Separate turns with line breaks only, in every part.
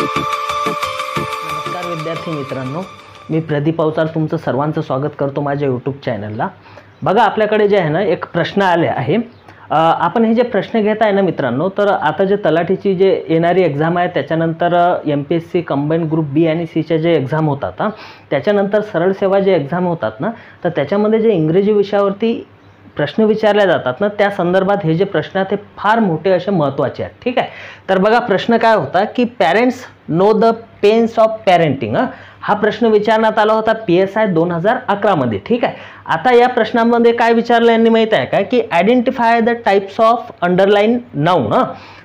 नमस्कार विद्यार्थी मित्रांनो, मी प्रदीप अवतार तुमचं सर्वांचं स्वागत करतो माझ्या यूट्यूब चॅनलला। बघा, आपल्याकडे जे आहे ना एक प्रश्न आले आहे। आपण हे जे प्रश्न घेत आहे ना मित्रांनो, तर आता जे तलाठीची जे येणारी एक्झाम आहे त्याच्यानंतर MPSC कंबाईन ग्रुप बी आणि सीच्या जे एक्झाम होतात त्याच्यानंतर सरळ सेवा जे एक्झाम होतात ना, तर त्याच्यामध्ये जे इंग्रजी विषयावरती प्रश्न विचारले जातात ना, त्या संदर्भात हे जे प्रश्न आहेत ते फार मोठे असे महत्त्वाचे आहेत। ठीक आहे, तर बघा प्रश्न काय होता की parents know the pains of parenting, हा प्रश्न विचारण्यात आला होता PSI 2011 मध्ये। ठीक आहे, आता या प्रश्नामध्ये काय विचारलं यांनी माहिती आहे का की identify the types of underline noun.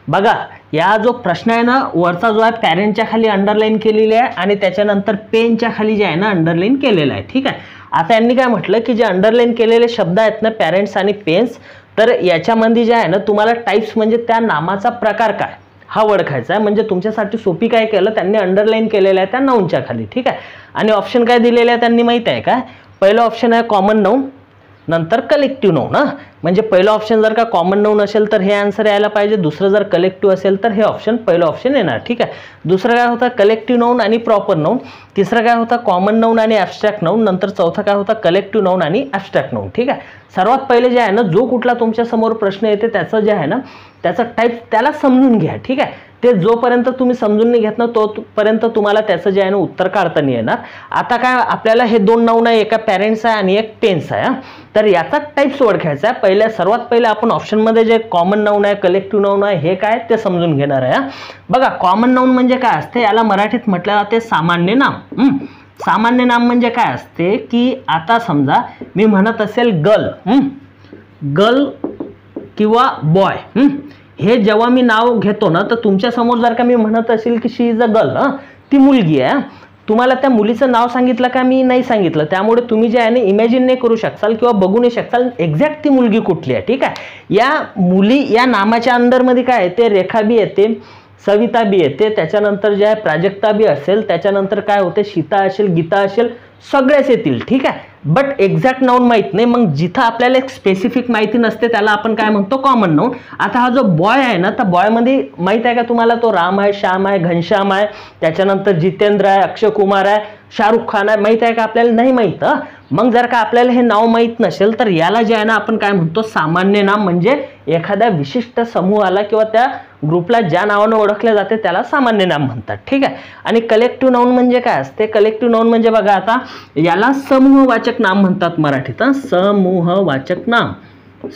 बघा, या जो प्रश्न आहे ना वरचा जो आहे पॅरेंटच्या खाली अंडरलाइन केलेली आहे आणि त्याच्यानंतर पेनच्या खाली जे आहे ना अंडरलाइन केलेलं आहे। ठीक आहे, आता यांनी काय म्हटलं की जे अंडरलाइन केलेले शब्द आहेत ना पेरेंट्स आणि पेन्स, तर याच्यामध्ये जे आहे ना तुम्हाला टाइप्स म्हणजे त्या नामाचा प्रकार काय हा ओळखायचा आहे। म्हणजे तुमच्यासाठी सोपी काय केलं त्यांनी अंडरलाइन केलेलं आहे त्या नाउनच्या खाली। ठीक आहे, आणि ऑप्शन काय दिलेले आहे त्यांनी माहिती आहे का? पहिलं ऑप्शन आहे कॉमन नाउन, नंतर कलेक्टिव्ह नाउन। म्हणजे पहिलं ऑप्शन जर का कॉमन नाउन असेल तर हे आन्सर यायला पाहिजे, दुसरं जर कलेक्टिव्ह असेल तर हे ऑप्शन पहिलं ऑप्शन येणार। ठीक आहे, दुसरं काय होतं कलेक्टिव्ह नाउन आणि प्रॉपर नाउन, तिसरं काय होतं कॉमन नाउन आणि ॲब्स्ट्रॅक्ट नाउन, नंतर चौथं काय होतं कलेक्टिव्ह नाउन आणि ॲब्स्ट्रॅक्ट नाउन। ठीक आहे, सर्वात पहिले जे आहे ना जो कुठला तुमच्या समोर प्रश्न येते त्याचं जे आहे ना त्याचं टाईप त्याला समजून घ्या। ठीक आहे, ते जोपर्यंत तुम्ही समजून नाही घेत ना तोपर्यंत तुम्हाला त्याचं जे आहे ना उत्तर काढता नाही येणार। आता काय आपल्याला हे दोन नाउन आहे, एका पेरेंट्स आहे आणि एक पेन्स आहे, तर याचा टाइप्स ओळखायचा आहे। सर्वात पहिले आपण ऑप्शनमध्ये जे कॉमन नाउन आहे कलेक्टिव्ह नाउन आहे हे काय ते समजून घेणार आहे। बघा, कॉमन नाउन म्हणजे काय असते, याला मराठीत म्हटलं जाते सामान्य नाम। सामान्य नाम म्हणजे काय असते की आता समजा मी म्हणत असेल गर्ल किंवा बॉय, हे जेव्हा मी नाव घेतो ना तर तुमच्या समोर जर का मी म्हणत असेल की शी इज अ गर्ल, ती मुलगी आहे, तुम्हाला त्या मुलीचं नाव सांगितलं का मी नाही सांगितलं, त्यामुळे तुम्ही जे आहे ना इमॅजिन नाही करू शकाल किंवा बघू नाही शकाल एक्झॅक्ट ती मुलगी कुठली आहे। ठीक आहे, या मुली या नामाच्या अंडरमध्ये काय येते, रेखा बी येते, सविता बी येते, त्याच्यानंतर जे आहे प्राजक्ता बी असेल, त्याच्यानंतर काय होते सीता असेल, गीता असेल, सगळेच येतील। ठीक आहे, बट एक्झॅक्ट नाउन माहित नाही, मग जिथं आपल्याला एक स्पेसिफिक माहिती नसते त्याला आपण काय म्हणतो कॉमन नाउन। आता हा जो बॉय आहे ना तर बॉयमध्ये माहित आहे का तुम्हाला, तो राम आहे, श्याम आहे, घनश्याम आहे, त्याच्यानंतर जितेंद्र आहे, अक्षय कुमार आहे, शाहरुख खान आहे, माहित आहे का आपल्याला नाही माहित। मग जर का आपल्याला हे नाव माहित नसेल तर याला जे आहे ना आपण काय म्हणतो सामान्य नाम, म्हणजे एखाद्या विशिष्ट समूहाला किंवा त्या ग्रुपला ज्या नावाने ओळखले जाते त्याला सामान्य नाम म्हणतात। ठीक आहे, आणि कलेक्टिव्ह नाउन म्हणजे काय असते, कलेक्टिव्ह नाउन म्हणजे बघा आता याला समूहवाचक नाम म्हणतात मराठीत। समूहवाचक नाम,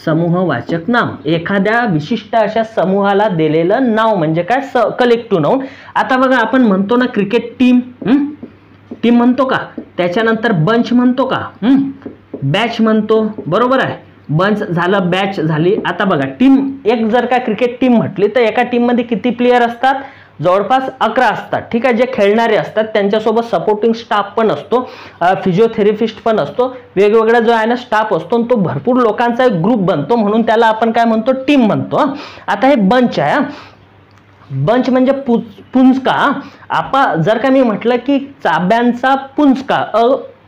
समूहवाचक नाम एखाद्या विशिष्ट अशा समूहाला दिलेलं नाव म्हणजे काय कलेक्टिव्ह नाउन। आता बघा आपण म्हणतो ना क्रिकेट टीम, टीम म्हणतो का, त्याच्यानंतर बंच म्हणतो का, बॅच म्हणतो, बरोबर आहे, बंच झालं बॅच झाली। आता बघा टीम एक जर का क्रिकेट टीम म्हटली तर एका टीम मध्ये किती प्लेयर असतात, जवळपास 11 असतात। ठीक आहे, जे खेळणारे असतात त्यांच्यासोबत सपोर्टिंग स्टाफ पण असतो, फिजिओथेरपिस्ट पण असतो, वेगवेगळा जो आहे ना स्टाफ असतो, तो भरपूर लोकांचा एक ग्रुप बनतो, म्हणून त्याला आपण काय म्हणतो टीम म्हणतो। आता हे बंच आहे, बंच म्हणजे पुंजका। आपण जर का मी म्हटलं की चाब्यांचा पुंजका,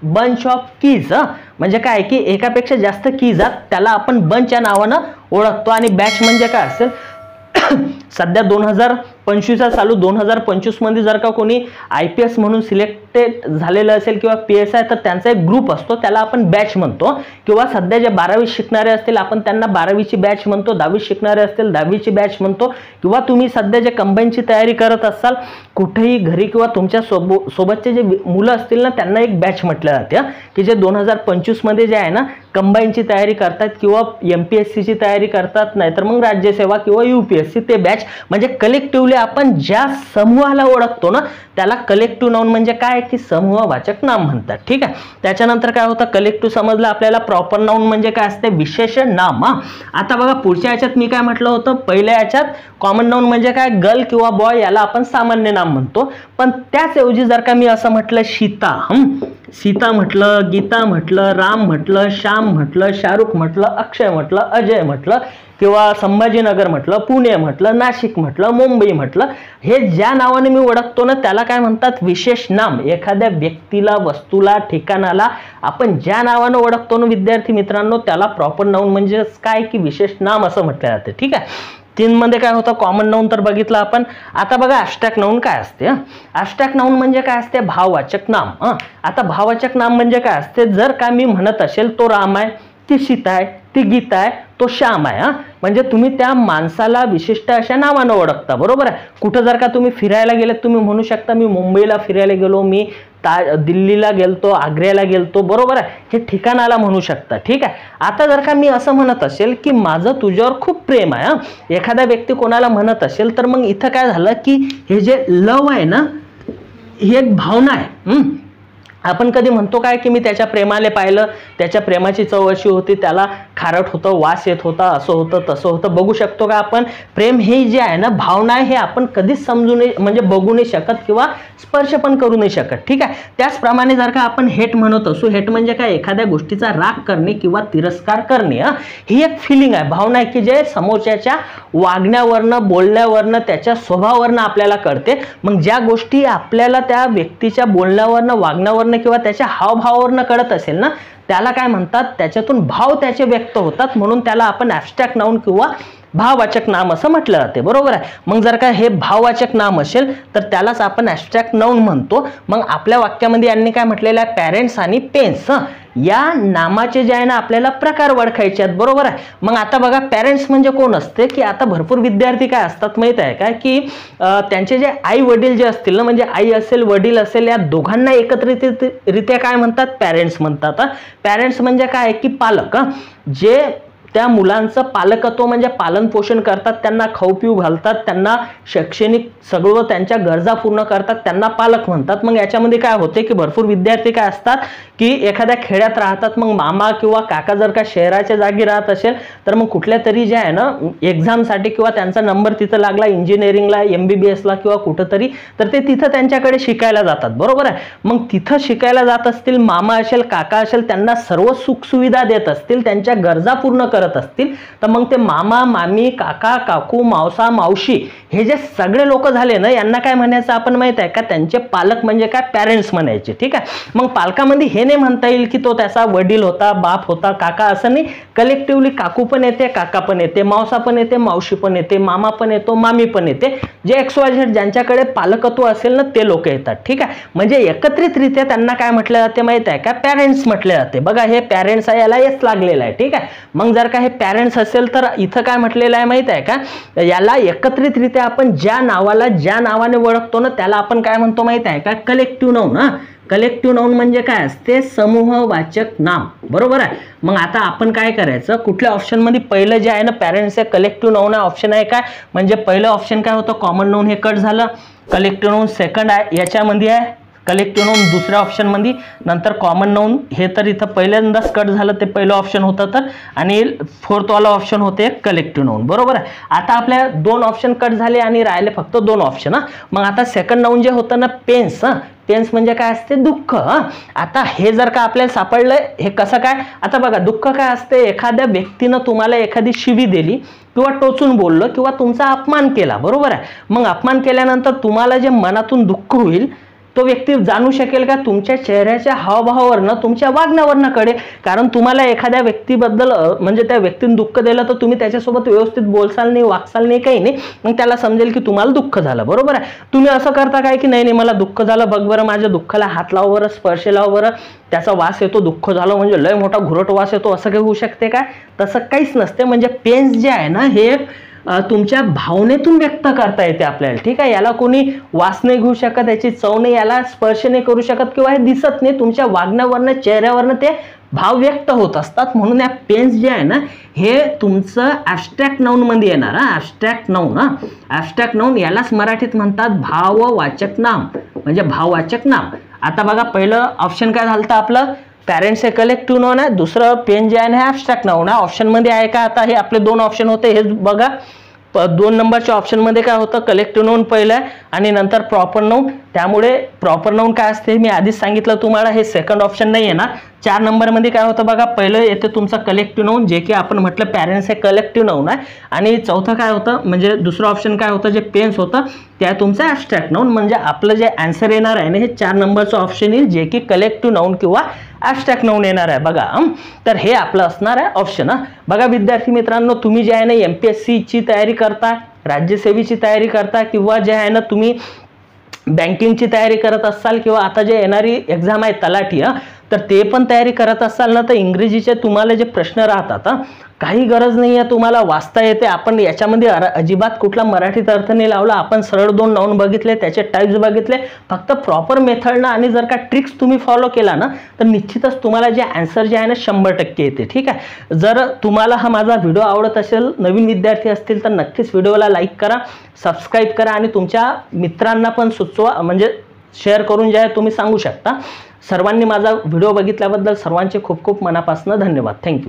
बंच ऑफ कीज, म्हणजे काय की एकापेक्षा जास्त कीज आहेत त्याला आपण बंच या नावानं ओळखतो। आणि बॅच म्हणजे काय असेल, सध्या 2025 चालू 2025 मध्ये जर का कोणी IPS म्हणून सिलेक्टेड झालेलं असेल किंवा PSI तर त्यांचा एक ग्रुप असतो त्याला आपण बॅच म्हणतो। किंवा सध्या जे 12वी शिकणारे असतील आपण त्यांना 12वीची बॅच म्हणतो, 10वी शिकणारे असतील 10वीची बॅच म्हणतो, किंवा तुम्ही सध्या जे कंबाईनची तयारी करत असाल कुठेही घरी किंवा तुमच्या सोबतचे जे मुलं असतील ना त्यांना एक बॅच म्हटलं जाते, की जे 2025 मध्ये जे आहे ना कंबाईनची तयारी करतात किंवा MPSC ची तयारी करतात, नाहीतर मग राज्यसेवा किंवा UPSC ते बॅच। म्हणजे कलेक्टिव्हली आपण ज्या समूहाला ओळखतो ना त्याला कलेक्टिव्ह नाउन म्हणजे काय की समूहवाचक नाम म्हणतात। ठीक आहे, त्याच्यानंतर काय होतं कलेक्टिव्ह समजलं आपल्याला। प्रॉपर नाउन म्हणजे काय असते, विशेषण नाम। आता बघा पुढच्या याच्यात मी काय म्हटलं होतं, पहिल्या याच्यात कॉमन नाउन म्हणजे काय गर्ल किंवा बॉय याला आपण सामान्य नाम म्हणतो, पण त्याच ऐवजी जर का मी असं म्हटलं सीता, सीता म्हटलं, गीता म्हटलं, राम म्हटलं, श्याम म्हटलं, शाहरुख म्हटलं, अक्षय म्हटलं, अजय म्हटलं, किंवा संभाजीनगर म्हटलं, पुणे म्हटलं, नाशिक म्हटलं, मुंबई म्हटलं, हे ज्या नावाने मी ओळखतो ना त्याला काय म्हणतात विशेष नाम। एखाद्या व्यक्तीला, वस्तूला, ठिकाणाला आपण ज्या नावाने ओळखतो ना विद्यार्थी मित्रांनो त्याला प्रॉपर नाउन म्हणजे काय की विशेष नाम असं म्हटलं जातं। ठीक आहे, तीन मध्ये काय होतं कॉमन नाऊन तर बघितलं आपण. आता बघा ॲब्स्ट्रॅक्ट नाऊन काय असते. ॲब्स्ट्रॅक्ट नाऊन म्हणजे काय असते भाववाचक नाम. आता भाववाचक नाम म्हणजे काय असते, जर का मी म्हणत असेल तो राम आहे, ती सीता आहे, ती गीता आहे, तो श्याम आहे. म्हणजे तुम्ही त्या माणसाला विशिष्ट अशा नावानं ओळखता, बरोबर आहे. कुठं जर का तुम्ही फिरायला गेलेत, तुम्ही म्हणू शकता मी मुंबईला फिरायला गेलो, मी दिल्लीला गेलतो, आग्र्याला गेलतो, बरोबर आहे. हे ठिकाणाला म्हणू शकता, ठीक आहे. आता जर का मी असं म्हणत असेल की माझं तुझ्यावर खूप प्रेम आहे, एखादा व्यक्ती कोणाला म्हणत असेल, तर मग इथं काय झालं की हे जे लव आहे ना, ही एक भावना आहे. आपण कधी म्हणतो काय की मी त्याच्या प्रेमाला पाहिलं, त्याच्या प्रेमाची चव अशी होती, त्याला खारट होतं, वास येत होता, असं होतं तसं होतं. बघू शकतो का आपण, प्रेम हे जे आहे ना, भावना आहे, हे आपण कधीच समजू नाही, म्हणजे बघू नाही शकत किंवा स्पर्श पण करू नाही शकत, ठीक आहे. त्याचप्रमाणे जर का आपण हेट म्हणत असू, हेट म्हणजे काय, एखाद्या गोष्टीचा राग करणे किंवा तिरस्कार करणे, ही एक फिलिंग आहे, भावना आहे की जे समोरच्याच्या वागण्यावरनं, बोलण्यावरनं, त्याच्या स्वभावावरनं आपल्याला कळते. मग ज्या गोष्टी आपल्याला त्या व्यक्तीच्या बोलण्यावरनं, वागण्यावरनं किंवा त्याच्या हावभावावरनं कळत असेल ना, त्याला काय म्हणतात, त्याच्यातून भाव त्याचे व्यक्त होतात, म्हणून त्याला आपण ॲब्स्ट्रॅक्ट नाऊन किंवा भाववाचक नाम असं म्हटलं जाते, बरोबर आहे. मग जर का हे भाववाचक नाम असेल तर त्यालाच आपण ॲब्स्ट्रॅक्ट नाऊन म्हणतो. मग आपल्या वाक्यामध्ये यांनी काय म्हटलेलं आहे, पॅरेंट्स आणि पेन्स या नामाचे जे आहे ना आपल्याला प्रकार ओळखायचे आहेत, बरोबर आहे. मग आता बघा पॅरेंट्स म्हणजे कोण असते, की आता भरपूर विद्यार्थी काय असतात माहित आहे काय, की त्यांचे जे आई वडील जे असतील ना, म्हणजे आई असेल वडील असेल, या दोघांना एकत्रितरित्या काय म्हणतात, पॅरेंट्स म्हणतात. पॅरेंट्स म्हणजे काय की पालक, जे त्या मुलांचं पालकत्व म्हणजे पालन पोषण करतात, त्यांना खाऊ पिऊ घालतात, त्यांना शैक्षणिक सगळं त्यांच्या गरजा पूर्ण करतात, त्यांना पालक म्हणतात. मग याच्यामध्ये काय होते की भरपूर विद्यार्थी काय असतात की एखाद्या खेड्यात राहतात, मग मामा किंवा काका जर का शहराच्या जागी राहत असेल, तर मग कुठल्या तरी जे आहे ना एक्झामसाठी किंवा त्यांचा नंबर तिथं लागला इंजिनिअरिंगला, MBBSला किंवा कुठंतरी, तर ते तिथं त्यांच्याकडे शिकायला जातात, बरोबर आहे. मग तिथं शिकायला जात असतील, मामा असेल काका असेल, त्यांना सर्व सुखसुविधा देत असतील, त्यांच्या गरजा पूर्ण करत असतील, तर मग ते मामा मामी काका काकू मावसा मावशी हे जे सगळे लोक झाले ना, यांना काय म्हणायचं आपण माहित आहे का, त्यांचे पालक म्हणजे काय, पॅरेंट्स म्हणायचे, ठीक आहे. मग पालकामध्ये हे नाही म्हणता येईल की तो त्याचा वडील होता, बाप होता, काका, असं नाही. कलेक्टिव्हली काकू पण येते, काका पण येते, मावसा पण येते, मावशी पण येते, मामा पण येतो, मामी पण येते, जे XYZ ज्यांच्याकडे पालकत्व असेल ना ते लोक येतात, ठीक आहे. म्हणजे एकत्रितरित्या त्यांना काय म्हटलं जाते माहित आहे का, पॅरेंट्स म्हटले जाते. बघा हे पॅरेंट्स आहे, याला येच लागलेलं आहे, ठीक आहे. मग जर का हे पॅरेंट्स असेल तर इथं काय म्हटलेलं आहे माहित आहे का, याला एकत्रितरित्या आपण ज्या नावाने ओळखतो ना, त्याला आपण काय म्हणतो माहित आहे का, कलेक्टिव्ह नाऊन. कलेक्टिव्ह नाऊन म्हणजे काय असते, समूहवाचक नाम, बरोबर आहे. मग आता आपण काय करायचं, कुठल्या ऑप्शन मध्ये पहिलं जे आहे ना पॅरेंट्स आहे, कलेक्टिव्ह नाऊन आहे, ऑप्शन आहे काय, म्हणजे पहिलं ऑप्शन काय होतं, कॉमन नाऊन, हे कट झालं. कलेक्टिव्ह नाऊन सेकंड आहे, याच्यामध्ये आहे कलेक्टिव्ह नाऊन दुसऱ्या ऑप्शन मध्ये, नंतर कॉमन नाऊन, हे तर इथं पहिल्यांदाच कट झालं, ते पहिलं ऑप्शन होतं तर, आणि फोर्थ वाला ऑप्शन होते कलेक्टिव्ह नाऊन, बरोबर आहे. आता आपल्या दोन ऑप्शन कट झाले आणि राहिले फक्त दोन ऑप्शन. मग आता सेकंड नाऊन जे होतं ना, पेन्स, पेन्स म्हणजे काय असते, दुःख. आता हे जर का आपल्याला सापडलंय, हे कसं काय, आता बघा दुःख काय असते, एखाद्या व्यक्तीनं तुम्हाला एखादी शिवी दिली किंवा टोचून बोललं किंवा तुमचा अपमान केला, बरोबर आहे. मग अपमान केल्यानंतर तुम्हाला जे मनातून दुःख होईल, तो व्यक्ती जाणू शकेल का, तुमच्या चेहऱ्याच्या हावभावावरनं, तुमच्या वागण्यावरनं कळेल. कारण तुम्हाला एखाद्या व्यक्तीबद्दल म्हणजे त्या व्यक्तीने दुःख दिलं तर तुम्ही त्याच्यासोबत व्यवस्थित बोलसाल नाही, वागसाल नाही, काही नाही, मग त्याला समजेल की तुम्हाला दुःख झालं, बरोबर आहे. तुम्ही असं करता काय की नाही मला दुःख झालं, बघ बरं माझ्या दुःखाला हात लाव बरं, स्पर्श लाव बरं, त्याचा वास येतो, दुःख झालं म्हणजे लय मोठा घुरट वास येतो, असं काही होऊ शकते काय, तसं काहीच नसते. म्हणजे पेन्स जे आहे ना, हे तुमच्या भावनेतून व्यक्त करता येते आपल्याला, ठीक आहे. याला कोणी वास नाही घेऊ शकत, याची चव नाही, याला स्पर्श नाही करू शकत किंवा हे दिसत नाही, तुमच्या वागण्यावरनं चेहऱ्यावरनं ते भाव व्यक्त होत असतात. म्हणून या पेन्स जे आहे ना, हे तुमचं ॲब्स्ट्रॅक्ट नाऊन मध्ये येणार. ॲब्स्ट्रॅक्ट नाऊन, ॲब्स्ट्रॅक्ट नाऊन यालाच मराठीत म्हणतात भाववाचक नाम, म्हणजे भाववाचक नाम. आता बघा पहिलं ऑप्शन काय झालं आपलं, पॅरेंट्स हे कलेक्टिव्ह नाऊन आहे, दुसरं पेन जे आहे हे ॲब्स्ट्रॅक्ट नाऊन आहे. ऑप्शन मध्ये आहे का, आता हे आपले दोन ऑप्शन होते, हे बघा 2 नंबरच्या ऑप्शन मध्ये काय होतं, कलेक्टिव्ह नाऊन पहिलं आहे आणि नंतर प्रॉपर नाऊन. त्यामुळे प्रॉपर नाऊन काय असते मी आधीच सांगितलं तुम्हाला, हे सेकंड ऑप्शन नाही येणार. 4 नंबर मध्ये काय होतं बघा, पहिलं येते तुमचं कलेक्टिव्ह नाऊन, जे की आपण म्हटलं पॅरेंट्स हे कलेक्टिव्ह नाऊन आहे, आणि चौथं काय होतं म्हणजे दुसरं ऑप्शन काय होतं, जे पेन्स होतं त्या तुमचं ॲब्स्ट्रॅक्ट नाऊन. म्हणजे आपलं जे आन्सर येणार आहे ना, हे 4 नंबरचं ऑप्शन येईल, जे की कलेक्टिव्ह नाऊन किंवा ॲब्स्ट्रॅक्ट नोन येणार आहे बघा. तर हे आपलं असणार आहे ऑप्शन. बघा विद्यार्थी मित्रांनो, तुम्ही जे आहे ना MPSC ची तयारी करता, राज्यसेवेची तयारी करता, किंवा जे आहे ना तुम्ही बँकिंगची तयारी करत असाल, किंवा आता जे येणारी एक्झाम आहे तलाठी, तर ते पण तयारी करत असाल ना, तर इंग्रजीचे तुम्हाला जे प्रश्न राहतात, काही गरज नाही आहे, तुम्हाला वाचता येते. आपण याच्यामध्ये अजिबात कुठला मराठीत अर्थ नाही लावला, आपण सरळ 2 नाउन बघितले, त्याचे टाइप्स बघितले, फक्त प्रॉपर मेथडनं आणि जर का ट्रिक्स तुम्ही फॉलो केला ना, तर निश्चितच तुम्हाला जे आन्सर जे आहे ना 100% येते. ठीक आहे. जर तुम्हाला हा माझा व्हिडिओ आवडत असेल, नवीन विद्यार्थी असतील, तर नक्कीच व्हिडिओला लाईक करा, सबस्क्राईब करा आणि तुमच्या मित्रांना पण सुचवा, म्हणजे शेअर करून जे आहे तुम्ही सांगू शकता. सर्वांनी माझा व्हिडिओ बघितल्याबद्दल सर्वांचे खूप खूप मनापासून धन्यवाद. थँक्यू.